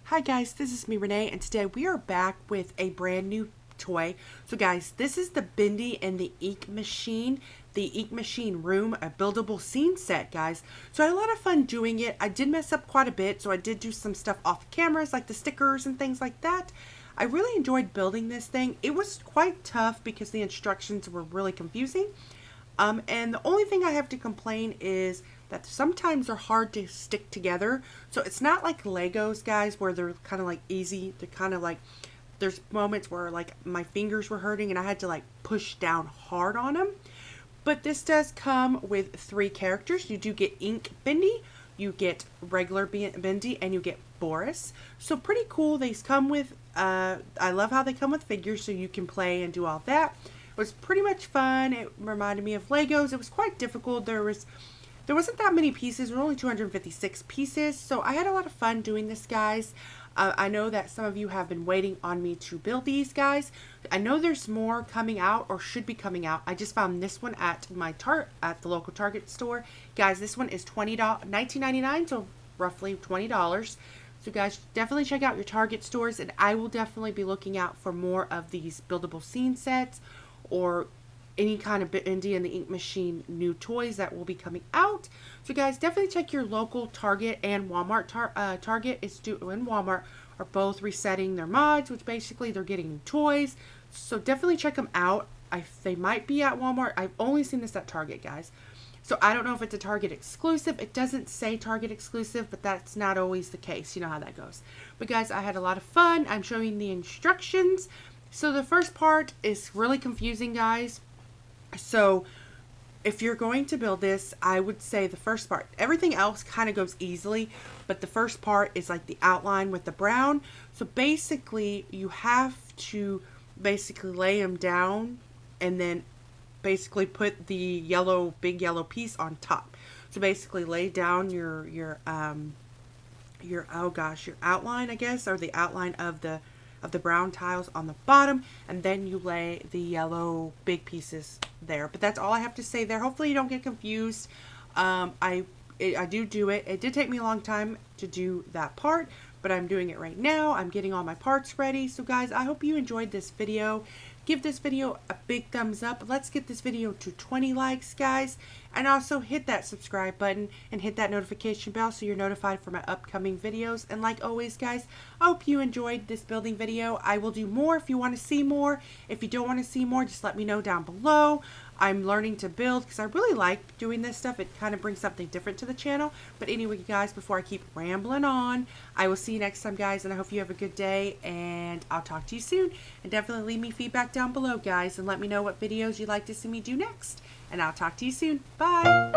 Hi guys, this is me Renee, and today we are back with a brand new toy. So guys, this is the Bendy and the Ink Machine, the Ink Machine Room, a buildable scene set, guys. So I had a lot of fun doing it. I did mess up quite a bit, so I did do some stuff off cameras, like the stickers and things like that. I really enjoyed building this thing. It was quite tough because the instructions were really confusing. And the only thing I have to complain is that sometimes they're hard to stick together. So it's not like Legos, guys, where they're kind of like easy. They're kind of like, there's moments where like my fingers were hurting and I had to like push down hard on them. But this does come with 3 characters. You do get Ink Bendy, you get regular Bendy, and you get Boris. So pretty cool. They come with, I love how they come with figures so you can play and do all that. It was pretty much fun. It reminded me of Legos. It was quite difficult. There wasn't that many pieces. There were only 256 pieces. So I had a lot of fun doing this, guys. I know that some of you have been waiting on me to build these, guys. I know there's more coming out or should be coming out. I just found this one at at the local Target store. Guys, this one is $19.99, so roughly $20. So guys, definitely check out your Target stores, and I will definitely be looking out for more of these buildable scene sets or any kind of Bendy and the Ink Machine new toys that will be coming out. So guys, definitely check your local Target and Walmart. Target and Walmart are both resetting their mods, which basically they're getting new toys. So definitely check them out. They might be at Walmart. I've only seen this at Target, guys. So I don't know if it's a Target exclusive. It doesn't say Target exclusive, but that's not always the case. You know how that goes. But guys, I had a lot of fun. I'm showing the instructions. So the first part is really confusing, guys. So if you're going to build this, I would say the first part. Everything else kind of goes easily, but the first part is like the outline with the brown. So basically, you have to basically lay them down and then basically put the big yellow piece on top. So basically lay down your outline, I guess, or the outline of the brown tiles on the bottom, and then you lay the yellow big pieces there. But that's all I have to say there. Hopefully you don't get confused. I do it. It did take me a long time to do that part, but I'm doing it right now. I'm getting all my parts ready. So guys, I hope you enjoyed this video. Give this video a big thumbs up. Let's get this video to 20 likes, guys. And also hit that subscribe button and hit that notification bell so you're notified for my upcoming videos. And like always, guys, I hope you enjoyed this building video. I will do more if you want to see more. If you don't want to see more, just let me know down below. I'm learning to build because I really like doing this stuff. It kind of brings something different to the channel. But anyway, guys, before I keep rambling on, I will see you next time, guys, and I hope you have a good day, and I'll talk to you soon. And definitely leave me feedback down below, guys, and let me know what videos you'd like to see me do next. And I'll talk to you soon. Bye!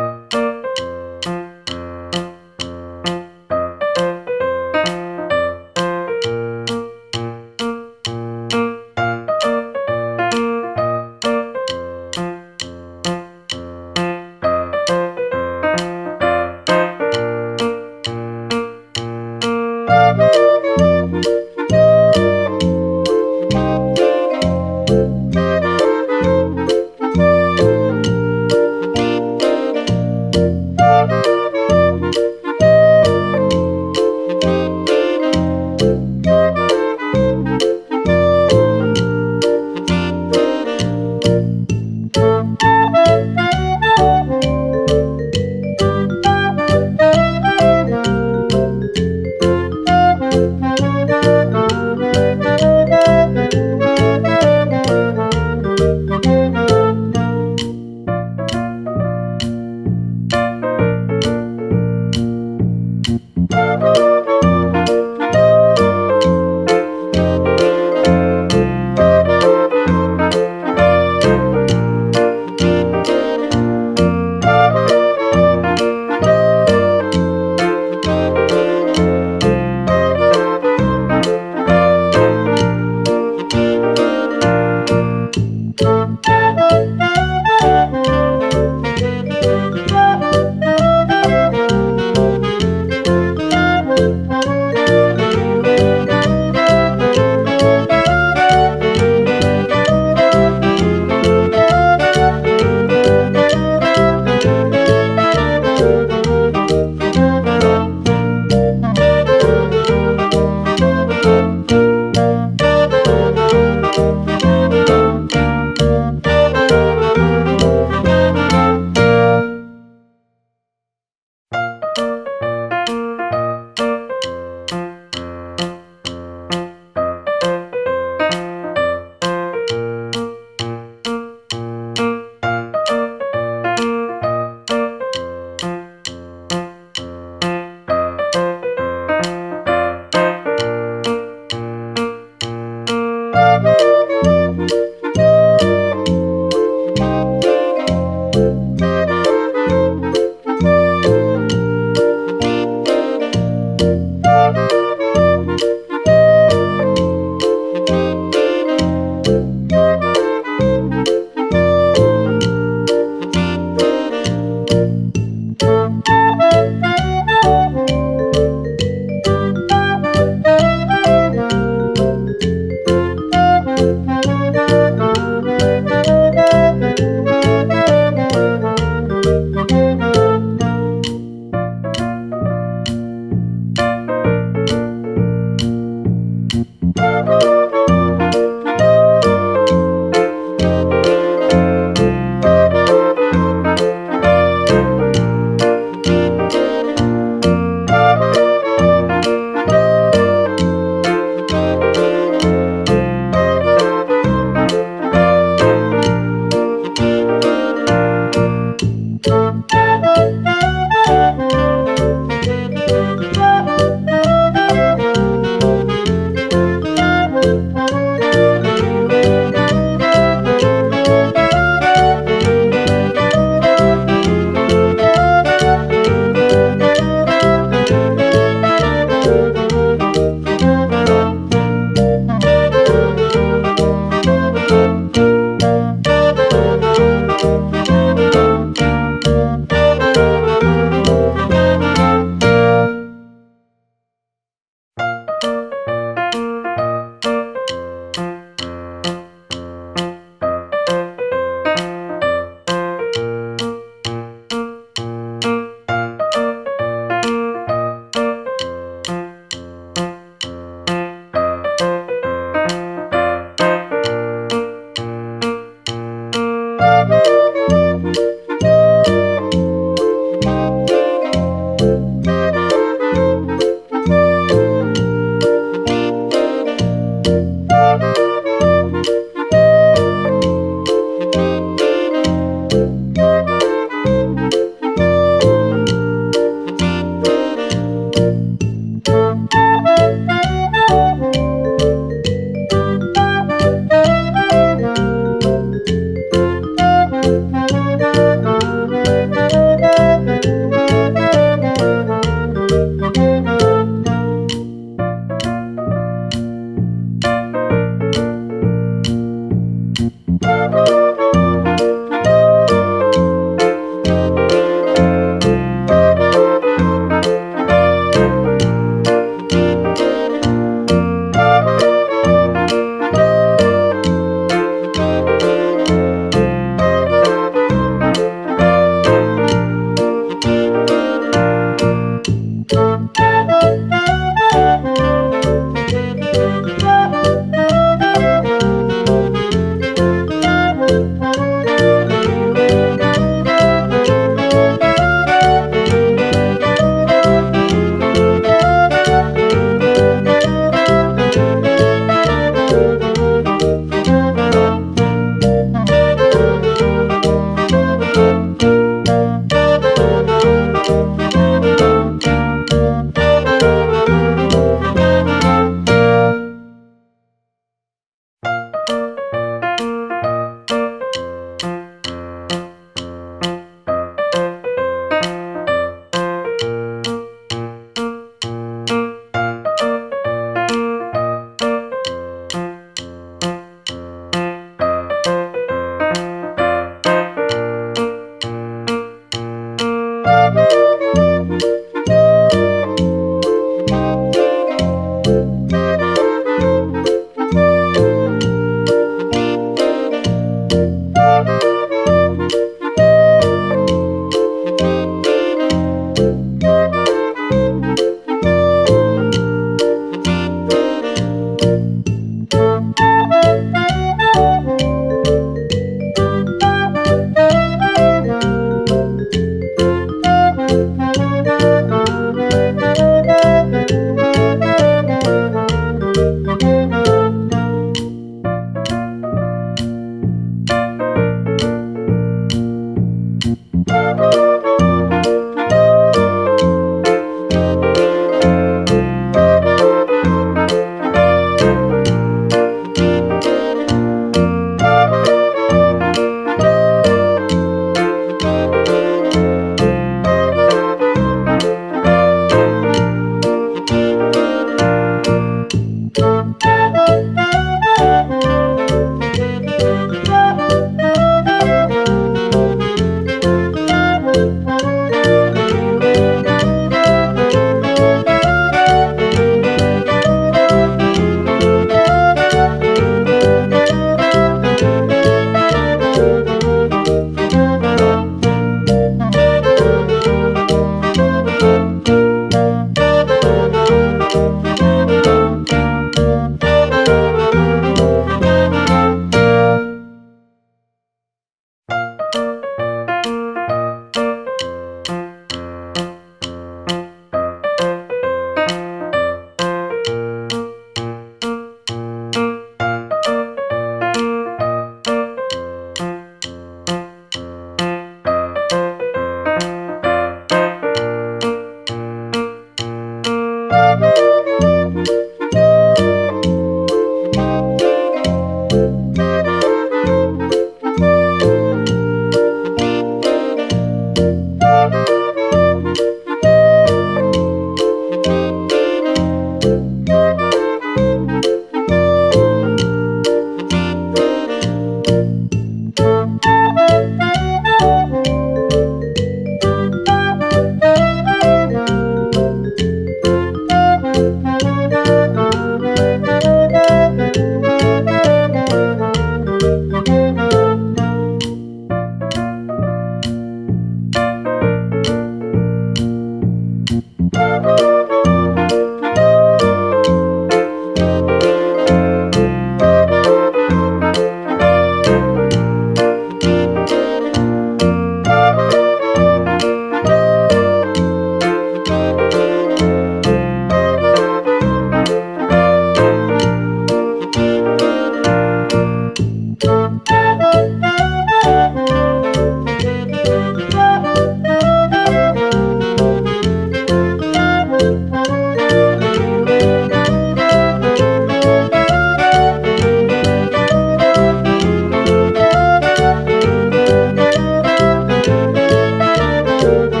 Bye.